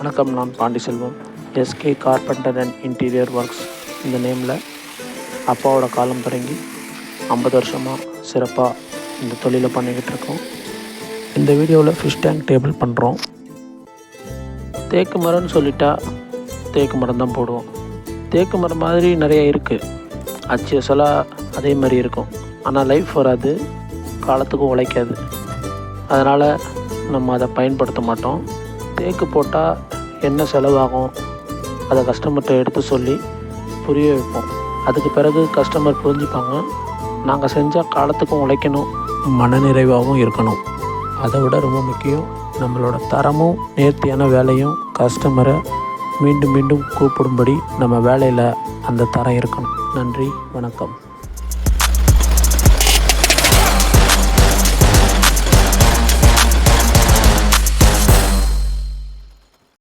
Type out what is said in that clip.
வணக்கம், நான் Pandiselvam. SK carpenter and interior works இந்த நேமில் அப்பாவோட காலம் தொடங்கி 50 வருஷமாக சிறப்பாக இந்த தொழிலை பண்ணிக்கிட்டு இருக்கோம். இந்த வீடியோவில் ஃபிஷ் டேங்க் டேபிள் பண்ணுறோம். தேக்கு மரம்னு சொல்லிட்டா தேக்கு மரம் தான் போடுவோம். தேக்கு மரம் மாதிரி நிறைய இருக்குது. அச்சு அசலாக அதே மாதிரி இருக்கும். ஆனால் லைஃப் வராது, காலத்துக்கும் உழைக்காது. அதனால் நம்ம அதை பயன்படுத்த மாட்டோம். தேக்கு போட்டால் என்ன செலவாகும் அதை கஸ்டமர்கிட்ட எடுத்து சொல்லி புரிய வைப்போம். அதுக்கு பிறகு கஸ்டமர் புரிஞ்சுப்பாங்க. நாங்கள் செஞ்சால் காலத்துக்கும் உழைக்கணும், மனநிறைவாகவும் இருக்கணும். அதை விட ரொம்ப முக்கியம், நம்மளோட தரமும் நேர்த்தியான வேலையும் கஸ்டமரை மீண்டும் மீண்டும் கூப்பிடும்படி நம்ம வேலையில் அந்த தரம் இருக்கணும். நன்றி, வணக்கம்.